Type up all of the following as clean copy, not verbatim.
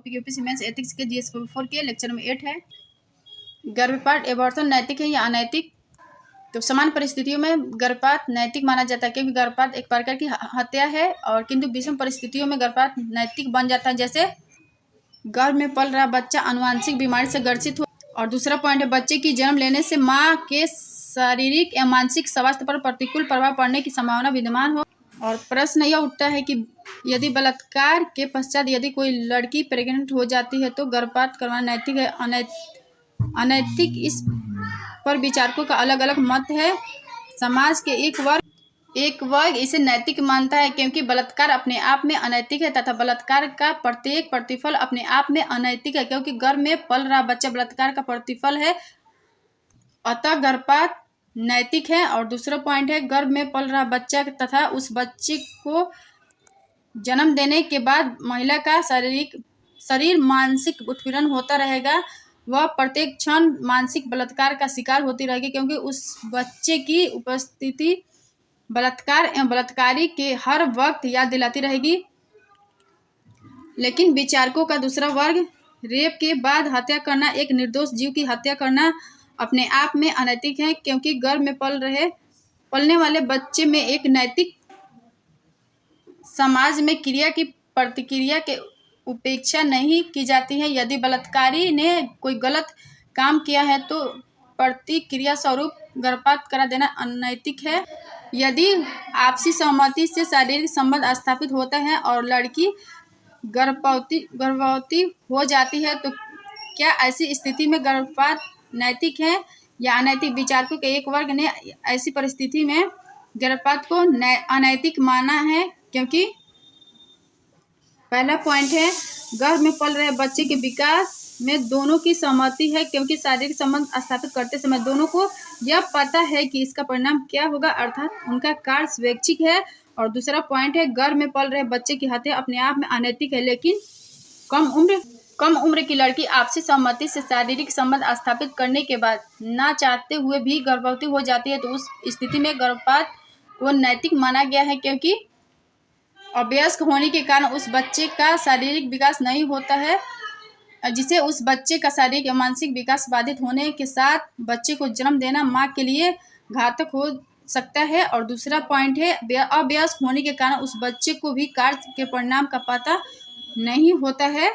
Topic UPSC mains ethics के GS 4 के lecture number 8 है। गर्भपात एबॉर्शन नैतिक है या अनैतिक? तो समान परिस्थितियों में गर्भपात नैतिक माना जाता है, क्योंकि गर्भपात एक प्रकार की हत्या है, और किंतु विषम परिस्थितियों में गर्भपात नैतिक बन जाता है, जैसे गर्भ में पल रहा बच्चा आनुवंशिक बीमारी से ग्रसित हो। और दूसरा पॉइंट है, बच्चे की जन्म लेने से माँ के शारीरिक या मानसिक स्वास्थ्य पर प्रतिकूल प्रभाव पड़ने की संभावना विद्यमान हो। और प्रश्न यह उठता है कि यदि बलात्कार के पश्चात यदि कोई लड़की प्रेग्नेंट हो जाती है तो गर्भपात करवाना नैतिक है अनैतिक? इस पर विचारकों का अलग अलग मत है। समाज के एक वर्ग इसे नैतिक मानता है, क्योंकि बलात्कार अपने आप में अनैतिक है, तथा बलात्कार का प्रत्येक प्रतिफल अपने आप में अनैतिक है, क्योंकि गर्भ में पल रहा बच्चा बलात्कार का प्रतिफल है, अतः गर्भपात नैतिक है। और दूसरा पॉइंट है, गर्भ में पल रहा बच्चा तथा उस बच्चे को जन्म देने के बाद महिला का शरीर मानसिक उत्पीड़न होता रहेगा, वह प्रत्येक क्षण मानसिक बलात्कार का शिकार होती रहेगी, क्योंकि उस बच्चे की उपस्थिति बलात्कार एवं बलात्कारी के हर वक्त याद दिलाती रहेगी। लेकिन विचारकों का दूसरा वर्ग, रेप के बाद हत्या करना, एक निर्दोष जीव की हत्या करना अपने आप में अनैतिक है, क्योंकि गर्भ में पलने वाले बच्चे में एक नैतिक समाज में क्रिया की प्रतिक्रिया के उपेक्षा नहीं की जाती है। यदि बलात्कारी ने कोई गलत काम किया है तो प्रतिक्रिया स्वरूप गर्भपात करा देना अनैतिक है। यदि आपसी सहमति से शारीरिक संबंध स्थापित होता है और लड़की गर्भवती हो जाती है तो क्या ऐसी स्थिति में गर्भपात नैतिक है या अनैतिक? विचारकों के एक वर्ग ने ऐसी परिस्थिति में गर्भपात को अनैतिक माना है, क्योंकि पहला पॉइंट है, गर्भ में पल रहे बच्चे के विकास में दोनों की सहमति है, क्योंकि शारीरिक संबंध स्थापित करते समय दोनों को यह पता है कि इसका परिणाम क्या होगा, अर्थात उनका कार्य स्वैच्छिक है। और दूसरा पॉइंट है, गर्भ में पल रहे बच्चे की हत्या अपने आप में अनैतिक है, लेकिन कम उम्र की लड़की आपसी सहमति से शारीरिक संबंध स्थापित करने के बाद ना चाहते हुए भी गर्भवती हो जाती है, तो उस स्थिति में गर्भपात को नैतिक माना गया है, क्योंकि अवयस्क होने के कारण उस बच्चे का शारीरिक विकास नहीं होता है, जिसे उस बच्चे का शारीरिक या मानसिक विकास बाधित होने के साथ बच्चे को जन्म देना माँ के लिए घातक हो सकता है। और दूसरा पॉइंट है, अवयस्क होने के कारण उस बच्चे को भी कार्य के परिणाम का पता नहीं होता है।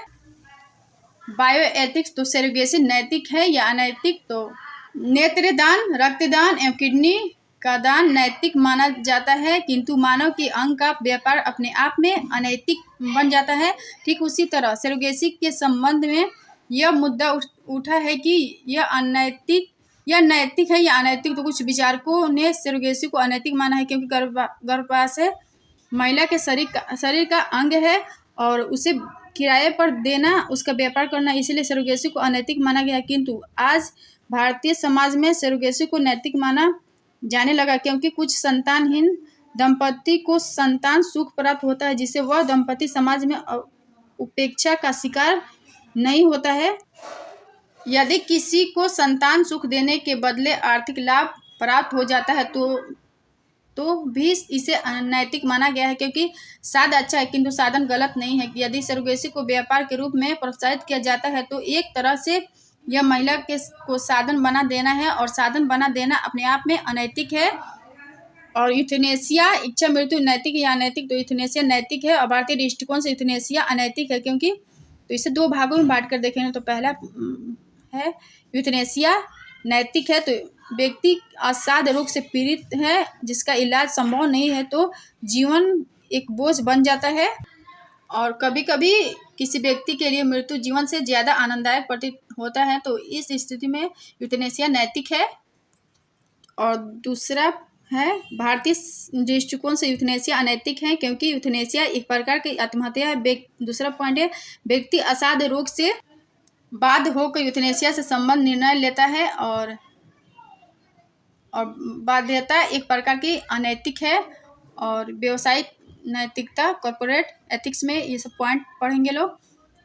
बायोएथिक्स, तो सरोगेसी नैतिक है या अनैतिक? तो नेत्रदान, रक्तदान एवं किडनी का दान नैतिक माना जाता है, किंतु मानव के अंग का व्यापार अपने आप में अनैतिक बन जाता है। ठीक उसी तरह सरोगेसी के संबंध में यह मुद्दा उठा है कि यह नैतिक है या अनैतिक। तो कुछ विचारकों ने सरोगेसी को अनैतिक माना है, क्योंकि गर्भपात है महिला के शरीर का अंग है और उसे किराए पर देना, उसका व्यापार करना, इसलिए सरोगेसी को अनैतिक माना गया। किंतु आज भारतीय समाज में सरोगेसी को नैतिक माना जाने लगा, क्योंकि कुछ संतानहीन दंपति को संतान सुख प्राप्त होता है, जिससे वह दंपति समाज में उपेक्षा का शिकार नहीं होता है। यदि किसी को संतान सुख देने के बदले आर्थिक लाभ प्राप्त हो जाता है तो भी इसे अनैतिक माना गया है, क्योंकि साधन अच्छा है किंतु साधन गलत नहीं है। यदि सरोगेसी को व्यापार के रूप में प्रोत्साहित किया जाता है तो एक तरह से यह महिला को साधन बना देना है, और साधन बना देना अपने आप में अनैतिक है। और यूथेनेसिया, इच्छा मृत्यु नैतिक या अनैतिक? तो यूथेनेसिया नैतिक है, और भारतीय दृष्टिकोण से यूथेनेसिया अनैतिक है, क्योंकि तो इसे दो भागों में बांट कर देखेंगे। तो पहला है यूथेनेसिया नैतिक है, तो व्यक्ति असाध्य रोग से पीड़ित है जिसका इलाज संभव नहीं है तो जीवन एक बोझ बन जाता है, और कभी कभी किसी व्यक्ति के लिए मृत्यु जीवन से ज़्यादा आनंददायक प्रतीत होता है, तो इस स्थिति में यूथेनेसिया नैतिक है। और दूसरा है, भारतीय दृष्टिकोण से यूथेनेसिया अनैतिक है, क्योंकि यूथेनेसिया एक प्रकार की आत्महत्या है। दूसरा पॉइंट है, व्यक्ति असाध्य रोग से बाध्य होकर यूथेनेसिया से संबंध निर्णय लेता है, और बाध्यता एक प्रकार की अनैतिक है। और व्यवसायिक नैतिकता, कॉर्पोरेट एथिक्स में ये सब पॉइंट पढ़ेंगे लोग।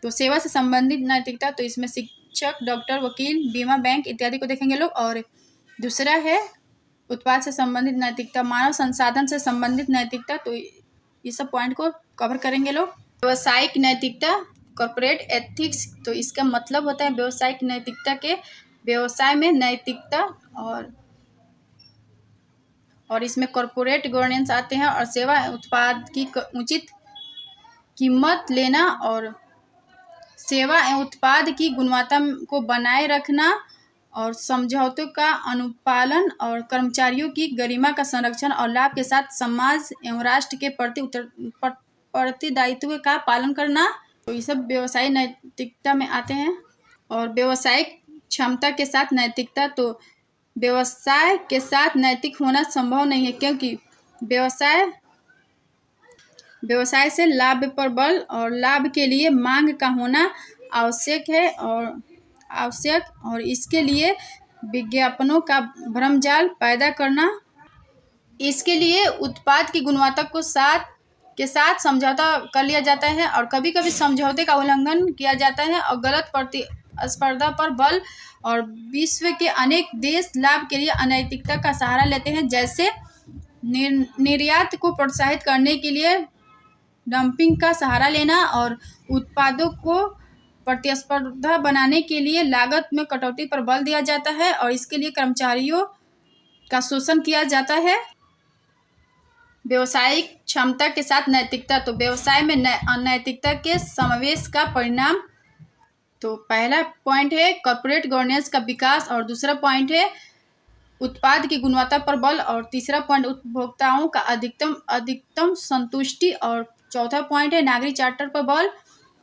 तो सेवा से संबंधित नैतिकता, तो इसमें शिक्षक, डॉक्टर, वकील, बीमा, बैंक इत्यादि को देखेंगे लोग। और दूसरा है उत्पाद से संबंधित नैतिकता, मानव संसाधन से संबंधित नैतिकता, तो ये सब पॉइंट को कवर करेंगे लोग। व्यवसायिक नैतिकता, कॉर्पोरेट एथिक्स, तो इसका मतलब होता है व्यावसायिक नैतिकता के व्यवसाय में नैतिकता, और इसमें कॉर्पोरेट गवर्नेंस आते हैं और सेवा उत्पाद की उचित कीमत लेना और सेवा एवं उत्पाद की गुणवत्ता को बनाए रखना और समझौतों का अनुपालन और कर्मचारियों की गरिमा का संरक्षण और लाभ के साथ समाज एवं राष्ट्र के प्रति दायित्व का पालन करना, तो ये सब व्यवसायिक नैतिकता में आते हैं। और व्यवसायिक क्षमता के साथ नैतिकता, तो व्यवसाय के साथ नैतिक होना संभव नहीं है, क्योंकि व्यवसाय से लाभ पर बल और लाभ के लिए मांग का होना आवश्यक है और इसके लिए विज्ञापनों का भ्रमजाल पैदा करना, इसके लिए उत्पाद की गुणवत्ता के साथ समझौता कर लिया जाता है और कभी कभी समझौते का उल्लंघन किया जाता है और गलत प्रतिस्पर्धा पर बल, और विश्व के अनेक देश लाभ के लिए अनैतिकता का सहारा लेते हैं, जैसे निर्यात को प्रोत्साहित करने के लिए डंपिंग का सहारा लेना और उत्पादों को प्रतिस्पर्धा बनाने के लिए लागत में कटौती पर बल दिया जाता है और इसके लिए कर्मचारियों का शोषण किया जाता है। व्यवसायिक क्षमता के साथ नैतिकता, तो व्यवसाय में अनैतिकता के समावेश का परिणाम, तो पहला पॉइंट है कॉर्पोरेट गवर्नेंस का विकास और दूसरा पॉइंट है उत्पाद की गुणवत्ता पर बल और तीसरा पॉइंट उपभोक्ताओं का अधिकतम संतुष्टि और चौथा पॉइंट है नागरिक चार्टर पर बल,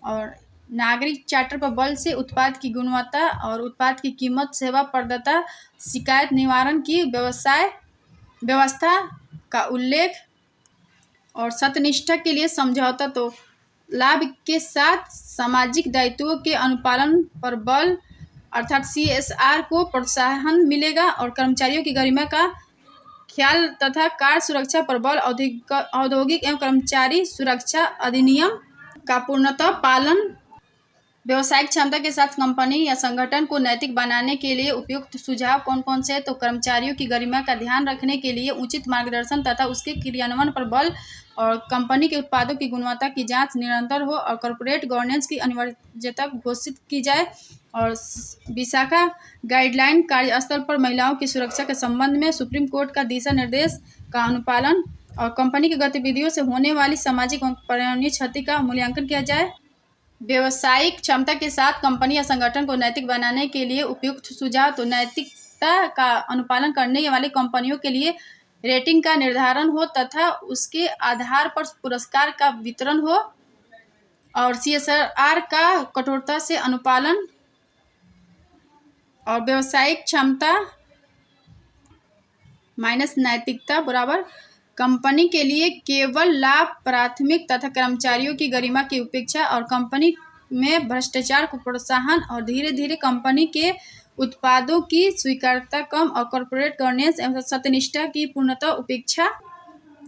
और नागरिक चार्टर पर बल से उत्पाद की गुणवत्ता और उत्पाद की कीमत, सेवा प्रदाता शिकायत निवारण की व्यवस्था का उल्लेख और सत्यनिष्ठा के लिए समझौता, तो लाभ के साथ सामाजिक दायित्वों के अनुपालन पर बल अर्थात CSR को प्रोत्साहन मिलेगा और कर्मचारियों की गरिमा का ख्याल तथा कार्य सुरक्षा पर बल, औद्योगिक एवं कर्मचारी सुरक्षा अधिनियम का पूर्णतः पालन। व्यवसायिक क्षमता के साथ कंपनी या संगठन को नैतिक बनाने के लिए उपयुक्त सुझाव कौन कौन से हैं, तो कर्मचारियों की गरिमा का ध्यान रखने के लिए उचित मार्गदर्शन तथा उसके क्रियान्वयन पर बल, और कंपनी के उत्पादों की गुणवत्ता की जांच निरंतर हो और कॉर्पोरेट गवर्नेंस की अनिवार्यता घोषित की जाए, और विशाखा गाइडलाइन कार्यस्थल पर महिलाओं की सुरक्षा के संबंध में सुप्रीम कोर्ट का दिशा निर्देश का अनुपालन, और कंपनी की गतिविधियों से होने वाली सामाजिक और पर्यावरणीय क्षति का मूल्यांकन किया जाए। व्यवसायिक क्षमता के साथ कंपनी या संगठन को नैतिक बनाने के लिए उपयुक्त सुझाव, तो नैतिकता का अनुपालन करने वाली कंपनियों के लिए रेटिंग का निर्धारण हो तथा उसके आधार पर पुरस्कार का वितरण हो, और CSR का कठोरता से अनुपालन, और व्यवसायिक क्षमता माइनस नैतिकता बराबर कंपनी के लिए केवल लाभ प्राथमिक तथा कर्मचारियों की गरिमा की उपेक्षा और कंपनी में भ्रष्टाचार को प्रोत्साहन और धीरे धीरे कंपनी के उत्पादों की स्वीकार्यता कम और कॉर्पोरेट गवर्नेंस एवं सत्यनिष्ठा की पूर्णतः उपेक्षा।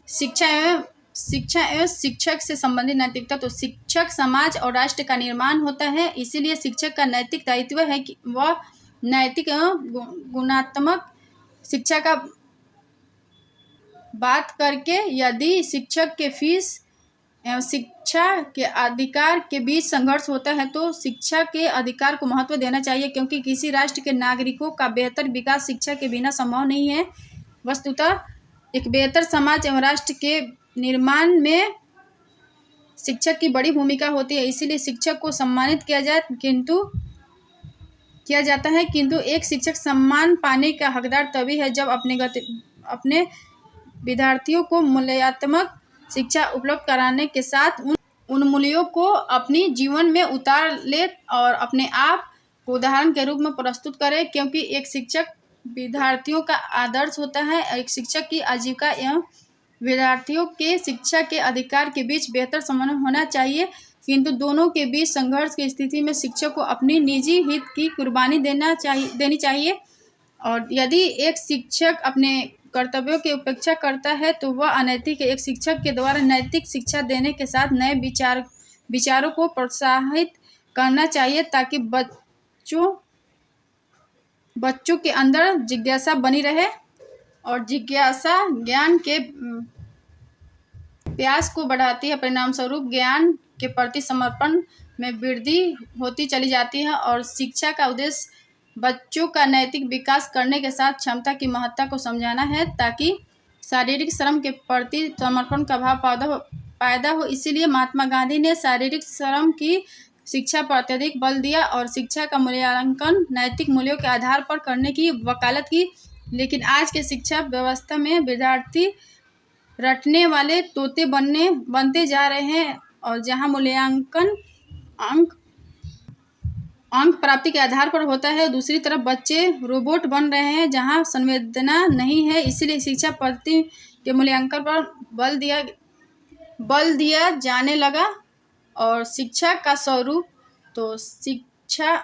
शिक्षा एवं शिक्षक से संबंधित नैतिकता, तो शिक्षक समाज और राष्ट्र का निर्माण होता है, इसीलिए शिक्षक का नैतिक दायित्व है कि वह नैतिक एवं गुणात्मक शिक्षा का बात करके यदि शिक्षक के फीस एवं शिक्षा के अधिकार के बीच संघर्ष होता है तो शिक्षा के अधिकार को महत्व देना चाहिए, क्योंकि किसी राष्ट्र के नागरिकों का बेहतर विकास शिक्षा के बिना संभव नहीं है। वस्तुतः एक बेहतर समाज एवं राष्ट्र के निर्माण में शिक्षक की बड़ी भूमिका होती है, इसीलिए शिक्षक को सम्मानित किया जाता है, किंतु एक शिक्षक सम्मान पाने का हकदार तभी है जब अपने विद्यार्थियों को मूल्यात्मक शिक्षा उपलब्ध कराने के साथ उन मूल्यों को अपनी जीवन में उतार ले और अपने आप को उदाहरण के रूप में प्रस्तुत करे, क्योंकि एक शिक्षक विद्यार्थियों का आदर्श होता है। एक शिक्षक की आजीविका एवं विद्यार्थियों के शिक्षा के अधिकार के बीच बेहतर समन्वय होना चाहिए, किंतु दोनों के बीच संघर्ष की स्थिति में शिक्षक को अपनी निजी हित की कुर्बानी देनी चाहिए, और यदि एक शिक्षक अपने कर्तव्यों की उपेक्षा करता है तो वह अनैतिक है। एक शिक्षक के द्वारा नैतिक शिक्षा देने के साथ नए विचारों को प्रोत्साहित करना चाहिए ताकि बच्चों के अंदर जिज्ञासा बनी रहे, और जिज्ञासा ज्ञान के प्यास को बढ़ाती है, परिणाम स्वरूप ज्ञान के प्रति समर्पण में वृद्धि होती चली जाती है और शिक्षा का उद्देश्य बच्चों का नैतिक विकास करने के साथ क्षमता की महत्ता को समझाना है ताकि शारीरिक श्रम के प्रति समर्पण का भाव पैदा हो। इसीलिए महात्मा गांधी ने शारीरिक श्रम की शिक्षा पर अत्यधिक बल दिया और शिक्षा का मूल्यांकन नैतिक मूल्यों के आधार पर करने की वकालत की। लेकिन आज के शिक्षा व्यवस्था में विद्यार्थी रटने वाले तोते बनते जा रहे हैं और जहां मूल्यांकन अंक प्राप्ति के आधार पर होता है, दूसरी तरफ बच्चे रोबोट बन रहे हैं जहां संवेदना नहीं है। इसीलिए शिक्षा पद्धति के मूल्यांकन पर बल दिया जाने लगा और शिक्षा का स्वरूप तो शिक्षा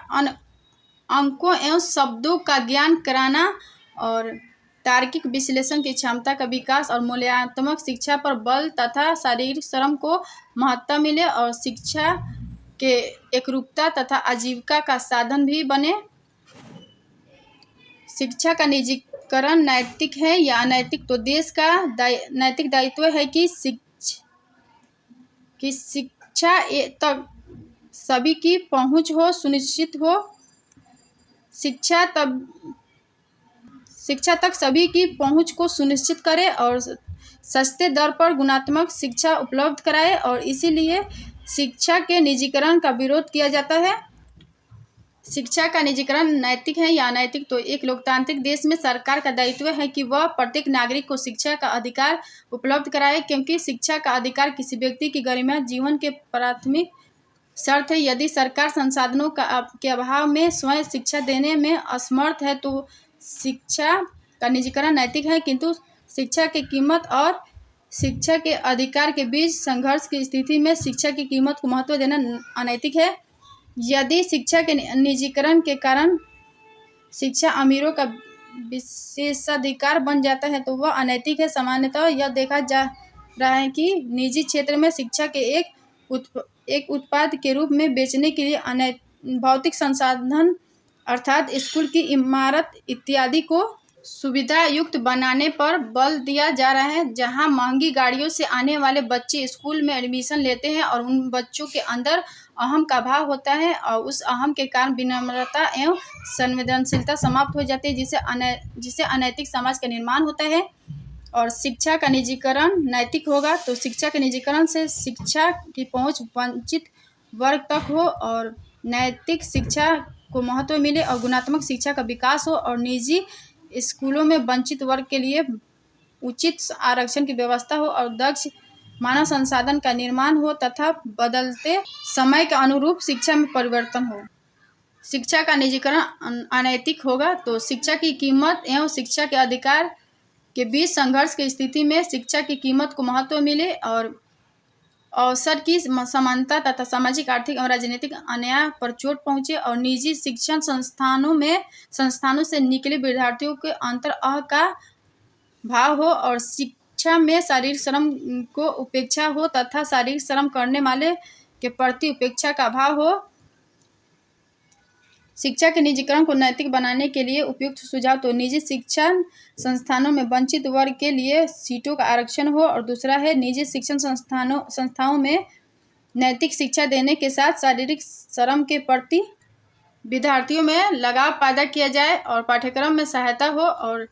अंकों एवं शब्दों का ज्ञान कराना और तार्किक विश्लेषण की क्षमता का विकास और मूल्यांकनात्मक शिक्षा पर बल तथा शारीरिक श्रम को महत्ता मिले और शिक्षा के एकरूपता तथा आजीविका का साधन भी बने। शिक्षा का निजीकरण नैतिक है या अनैतिक, तो देश का नैतिक दायित्व है कि शिक्षा तक सभी की पहुंच हो सुनिश्चित हो। शिक्षा तक सभी की पहुंच को सुनिश्चित करे और सस्ते दर पर गुणात्मक शिक्षा उपलब्ध कराए और इसीलिए शिक्षा के निजीकरण का विरोध किया जाता है। शिक्षा का निजीकरण नैतिक है या अनैतिक, तो एक लोकतांत्रिक देश में सरकार का दायित्व है कि वह प्रत्येक नागरिक को शिक्षा का अधिकार उपलब्ध कराए, क्योंकि शिक्षा का अधिकार किसी व्यक्ति की गरिमा जीवन के प्राथमिक शर्त है। यदि सरकार संसाधनों के अभाव में स्वयं शिक्षा देने में असमर्थ है तो शिक्षा का निजीकरण नैतिक है, किंतु शिक्षा की कीमत और शिक्षा के अधिकार के बीच संघर्ष की स्थिति में शिक्षा की कीमत को महत्व देना अनैतिक है। यदि शिक्षा के निजीकरण के कारण शिक्षा अमीरों का विशेषाधिकार बन जाता है तो वह अनैतिक है। सामान्यतः यह देखा जा रहा है कि निजी क्षेत्र में शिक्षा के एक उत्पाद के रूप में बेचने के लिए भौतिक संसाधन अर्थात स्कूल की इमारत इत्यादि को सुविधा युक्त बनाने पर बल दिया जा रहा है। जहां महंगी गाड़ियों से आने वाले बच्चे स्कूल में एडमिशन लेते हैं और उन बच्चों के अंदर अहम का भाव होता है और उस अहम के कारण विनम्रता एवं संवेदनशीलता समाप्त हो जाती है, जिससे अनैतिक समाज का निर्माण होता है। और शिक्षा का निजीकरण नैतिक होगा तो शिक्षा के निजीकरण से शिक्षा की पहुंच वंचित वर्ग तक हो और नैतिक शिक्षा को महत्व मिले और गुणात्मक शिक्षा का विकास हो और निजी स्कूलों में वंचित वर्ग के लिए उचित आरक्षण की व्यवस्था हो और दक्ष मानव संसाधन का निर्माण हो तथा बदलते समय के अनुरूप शिक्षा में परिवर्तन हो। शिक्षा का निजीकरण अनैतिक होगा तो शिक्षा की कीमत एवं शिक्षा के अधिकार के बीच संघर्ष की स्थिति में शिक्षा की कीमत को महत्व मिले और अवसर की समानता तथा सामाजिक आर्थिक और राजनीतिक अन्याय पर चोट पहुंचे और निजी शिक्षण संस्थानों से निकले विद्यार्थियों के अंतर का भाव हो और शिक्षा में शारीरिक श्रम को उपेक्षा हो तथा शारीरिक श्रम करने वाले के प्रति उपेक्षा का भाव हो। शिक्षा के निजीकरण को नैतिक बनाने के लिए उपयुक्त सुझाव तो निजी शिक्षा संस्थानों में वंचित वर्ग के लिए सीटों का आरक्षण हो और दूसरा है निजी शिक्षण संस्थाओं में नैतिक शिक्षा देने के साथ शारीरिक श्रम के प्रति विद्यार्थियों में लगाव पैदा किया जाए और पाठ्यक्रम में सहायता हो और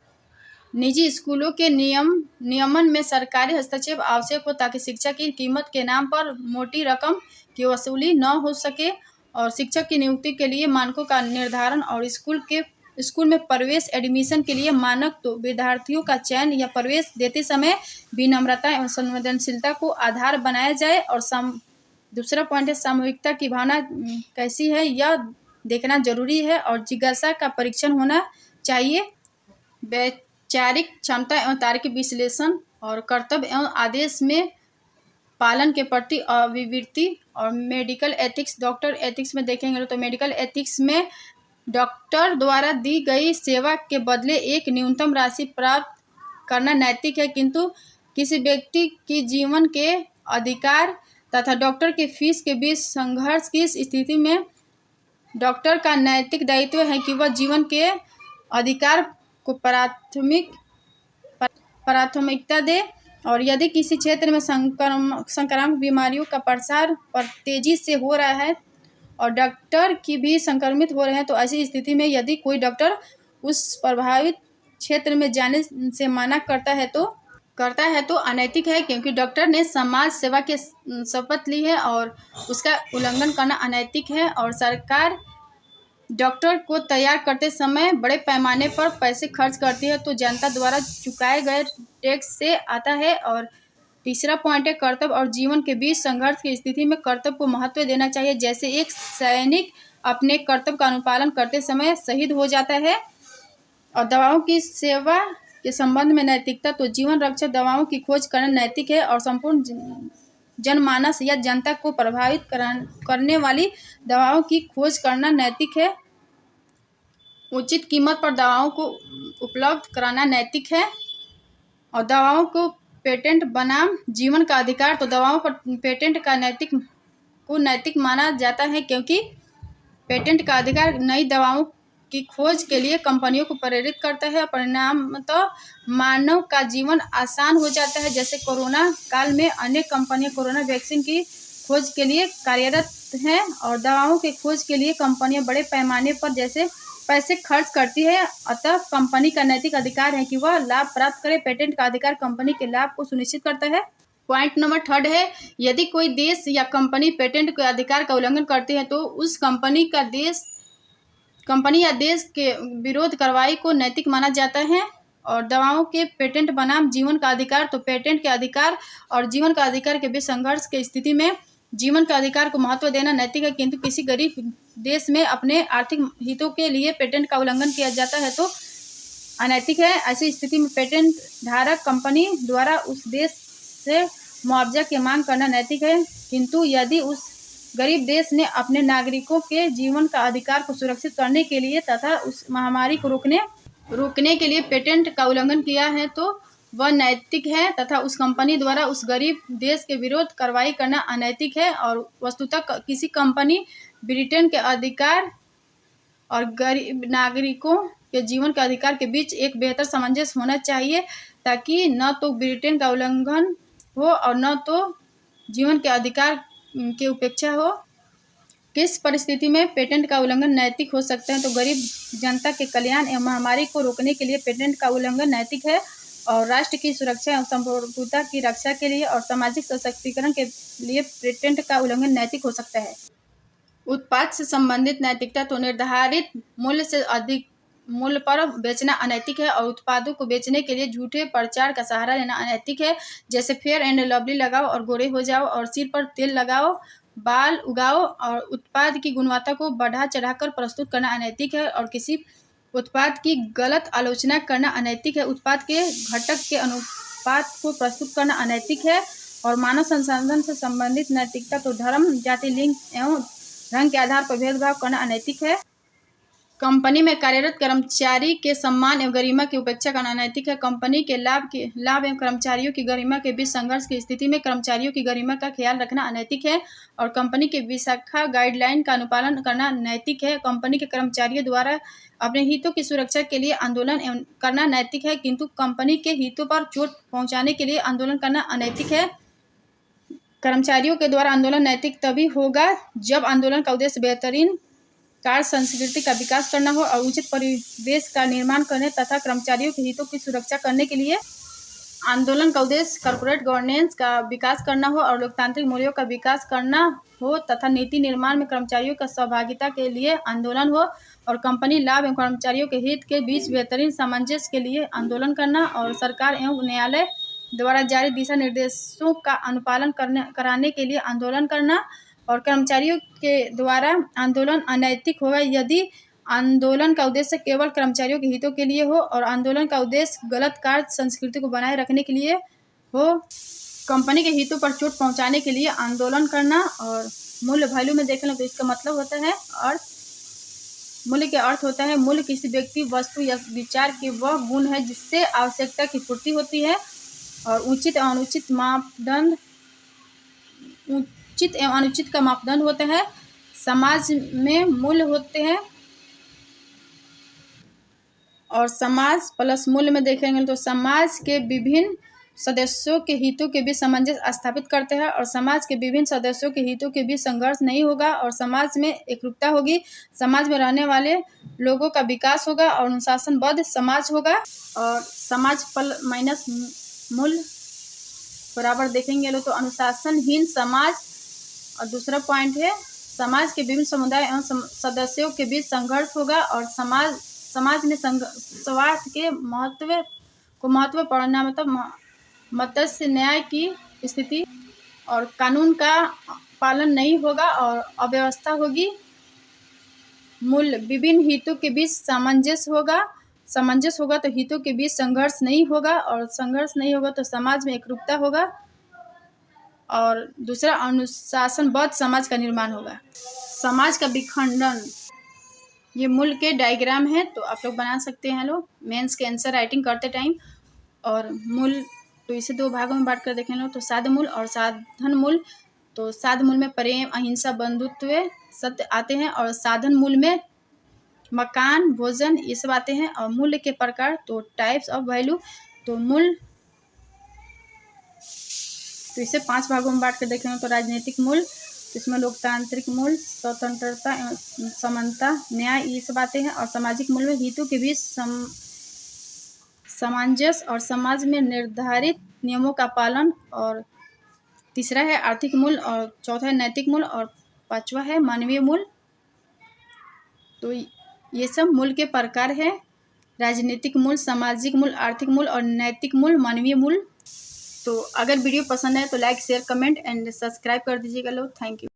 निजी स्कूलों के नियमन में सरकारी हस्तक्षेप आवश्यक हो ताकि शिक्षा की कीमत के नाम पर मोटी रकम की वसूली न हो सके और शिक्षक की नियुक्ति के लिए मानकों का निर्धारण और स्कूल में प्रवेश एडमिशन के लिए मानक तो विद्यार्थियों का चयन या प्रवेश देते समय विनम्रता एवं संवेदनशीलता को आधार बनाया जाए और दूसरा पॉइंट है सामूहिकता की भावना कैसी है यह देखना जरूरी है और जिज्ञासा का परीक्षण होना चाहिए। वैचारिक क्षमता एवं तार्किक विश्लेषण और कर्तव्य एवं आदेश में पालन के प्रति अभिवृत्ति और मेडिकल एथिक्स डॉक्टर एथिक्स में देखेंगे तो मेडिकल एथिक्स में डॉक्टर द्वारा दी गई सेवा के बदले एक न्यूनतम राशि प्राप्त करना नैतिक है, किंतु किसी व्यक्ति की जीवन के अधिकार तथा डॉक्टर की फीस के बीच संघर्ष की स्थिति में डॉक्टर का नैतिक दायित्व है कि वह जीवन के अधिकार को प्राथमिकता दे और यदि किसी क्षेत्र में संक्रामक बीमारियों का प्रसार पर तेजी से हो रहा है और डॉक्टर की भी संक्रमित हो रहे हैं, तो ऐसी स्थिति में यदि कोई डॉक्टर उस प्रभावित क्षेत्र में जाने से मना करता है तो अनैतिक है, क्योंकि डॉक्टर ने समाज सेवा के शपथ ली है और उसका उल्लंघन करना अनैतिक है। और सरकार डॉक्टर को तैयार करते समय बड़े पैमाने पर पैसे खर्च करती है, तो जनता द्वारा चुकाए गए टैक्स से आता है। और तीसरा पॉइंट है कर्तव्य और जीवन के बीच संघर्ष की स्थिति में कर्तव्य को महत्व देना चाहिए। जैसे एक सैनिक अपने कर्तव्य का अनुपालन करते समय शहीद हो जाता है। और दवाओं की सेवा के संबंध में नैतिकता, तो जीवन रक्षक दवाओं की खोज करना नैतिक है और संपूर्ण जनमानस या जनता को प्रभावित करने वाली दवाओं की खोज करना नैतिक है। उचित कीमत पर दवाओं को उपलब्ध कराना नैतिक है। और दवाओं को पेटेंट बनाम जीवन का अधिकार, तो दवाओं पर पेटेंट का नैतिक माना जाता है, क्योंकि पेटेंट का अधिकार नई दवाओं की खोज के लिए कंपनियों को प्रेरित करता है। परिणाम तो मानव का जीवन आसान हो जाता है। जैसे कोरोना काल में अनेक कंपनियां कोरोना वैक्सीन की खोज के लिए कार्यरत हैं और दवाओं के खोज के लिए कंपनियां बड़े पैमाने पर जैसे पैसे खर्च करती है। अतः कंपनी का नैतिक अधिकार है कि वह लाभ प्राप्त करे। पेटेंट का अधिकार कंपनी के लाभ को सुनिश्चित करता है। पॉइंट नंबर 3 है, यदि कोई देश या कंपनी पेटेंट के अधिकार का उल्लंघन करती है तो उस कंपनी या देश के विरोध कार्रवाई को नैतिक माना जाता है। और दवाओं के पेटेंट बनाम जीवन का अधिकार, तो पेटेंट के अधिकार और जीवन का अधिकार के बीच संघर्ष की स्थिति में जीवन का अधिकार को महत्व देना नैतिक है, किंतु किसी गरीब देश में अपने आर्थिक हितों के लिए पेटेंट का उल्लंघन किया जाता है तो अनैतिक है। ऐसी स्थिति में पेटेंट धारक कंपनी द्वारा उस देश से मुआवजा की मांग करना नैतिक है, किंतु यदि उस गरीब देश ने अपने नागरिकों के जीवन का अधिकार को सुरक्षित करने के लिए तथा उस महामारी को रोकने के लिए पेटेंट का उल्लंघन किया है तो वह नैतिक है, तथा उस कंपनी द्वारा उस गरीब देश के विरोध कार्रवाई करना अनैतिक है। और वस्तुतः किसी कंपनी ब्रिटेन के अधिकार और गरीब नागरिकों के जीवन के अधिकार के बीच एक बेहतर सामंजस्य होना चाहिए, ताकि न तो ब्रिटेन का उल्लंघन हो और न तो जीवन के अधिकार की उपेक्षा हो। किस परिस्थिति में पेटेंट का उल्लंघन नैतिक हो सकता है, तो गरीब जनता के कल्याण एवं महामारी को रोकने के लिए पेटेंट का उल्लंघन नैतिक है। और राष्ट्र की सुरक्षा एवं संप्रभुता की रक्षा के लिए और सामाजिक सशक्तिकरण के लिए पेटेंट का उल्लंघन नैतिक हो सकता है। उत्पाद से संबंधित नैतिकता, तो निर्धारित मूल्य से अधिक मूल्य पर बेचना अनैतिक है और उत्पादों को बेचने के लिए झूठे प्रचार का सहारा लेना अनैतिक है। जैसे फेयर एंड लवली लगाओ और गोरे हो जाओ, और सिर पर तेल लगाओ, बाल उगाओ, और उत्पाद की गुणवत्ता को बढ़ा चढ़ाकर प्रस्तुत करना अनैतिक है। और किसी उत्पाद की गलत आलोचना करना अनैतिक है। उत्पाद के घटक के अनुपात को प्रस्तुत करना अनैतिक है। और मानव संसाधन से संबंधित नैतिकता, तो धर्म, जाति, लिंग एवं रंग के आधार पर भेदभाव करना अनैतिक है। कंपनी में कार्यरत कर्मचारी के सम्मान एवं गरिमा की उपेक्षा करना अनैतिक है। कंपनी के लाभ एवं कर्मचारियों की गरिमा के बीच संघर्ष की स्थिति में कर्मचारियों की गरिमा का ख्याल रखना अनैतिक है। और कंपनी के विशाखा गाइडलाइन का अनुपालन करना नैतिक है। कंपनी के कर्मचारियों द्वारा अपने हितों की सुरक्षा के लिए आंदोलन करना नैतिक है, किंतु कंपनी के हितों पर चोट पहुंचाने के लिए आंदोलन करना अनैतिक है। कर्मचारियों के द्वारा आंदोलन नैतिक तभी होगा जब आंदोलन का उद्देश्य बेहतरीन कार्य संस्कृति का विकास करना हो और उचित परिवेश का निर्माण करने तथा कर्मचारियों के हितों की सुरक्षा करने के लिए। आंदोलन का उद्देश्य कॉर्पोरेट गवर्नेंस का विकास करना हो और लोकतांत्रिक मूल्यों का विकास करना हो तथा नीति निर्माण में कर्मचारियों का सहभागिता के लिए आंदोलन हो। और कंपनी लाभ एवं कर्मचारियों के हित के बीच बेहतरीन सामंजस्य के लिए आंदोलन करना। और सरकार एवं न्यायालय द्वारा जारी दिशा निर्देशों का अनुपालन कराने के लिए आंदोलन करना। और कर्मचारियों के द्वारा आंदोलन अनैतिक होगा यदि आंदोलन का उद्देश्य केवल कर्मचारियों के हितों के लिए हो और आंदोलन का उद्देश्य गलत कार्य संस्कृति को बनाए रखने के लिए हो, कंपनी के हितों पर चोट पहुंचाने के लिए आंदोलन करना। और मूल्य वैल्यू में देख लें तो इसका मतलब होता है और मूल्य के अर्थ होता है मूल्य किसी व्यक्ति, वस्तु या विचार की वह गुण है जिससे आवश्यकता की पूर्ति होती है। और उचित एवं अनुचित का मापदंड होता है। समाज में मूल्य होते हैं और समाज प्लस मूल्य में देखेंगे तो समाज के विभिन्न सदस्यों के हितों के बीच सामंजस्य स्थापित करते हैं और समाज के विभिन्न सदस्यों के हितों के बीच संघर्ष नहीं होगा और समाज में एकरूपता होगी। समाज में रहने वाले लोगों का विकास होगा और अनुशासनबद्ध समाज होगा। और समाज पल माइनस मूल बराबर देखेंगे लोग तो अनुशासनहीन समाज। और दूसरा पॉइंट है समाज के विभिन्न समुदाय एवं सदस्यों के बीच संघर्ष होगा और समाज में स्वार्थ के महत्व पड़ना मतलब मत्स्य न्याय की स्थिति और कानून का पालन नहीं होगा और अव्यवस्था होगी। मूल विभिन्न हितों के बीच सामंजस्य होगा तो हितों के बीच संघर्ष नहीं होगा और संघर्ष नहीं होगा तो समाज में एकरूपता होगा। और दूसरा अनुशासनबद्ध समाज का निर्माण होगा। समाज का विखंडन, ये मूल के डायग्राम है तो आप लोग बना सकते हैं लोग मेंस के आंसर राइटिंग करते टाइम। और मूल तो इसे दो भागों में बांट कर देखें लोग तो साध मूल और साधन मूल। तो साध मूल में प्रेम, अहिंसा, बंधुत्व, सत्य आते हैं और साधन मूल में मकान, भोजन ये सब आते हैं। और मूल्य के प्रकार तो टाइप्स ऑफ वैल्यू। तो मूल तो इसे 5 भागों में बांट कर देखेंगे तो राजनीतिक मूल, तो इसमें लोकतांत्रिक मूल, स्वतंत्रता एवं समानता, न्याय ये सब आते हैं। और सामाजिक मूल में हितों के बीच सामंजस्य और समाज में निर्धारित नियमों का पालन। और तीसरा है आर्थिक मूल और चौथा है नैतिक मूल और पांचवा है मानवीय मूल। तो ये सब मूल के प्रकार है, राजनीतिक मूल, सामाजिक मूल, आर्थिक मूल और नैतिक मूल, मानवीय मूल। तो अगर वीडियो पसंद है तो like, share, comment and subscribe कर दीजिएगा लोग। Thank you.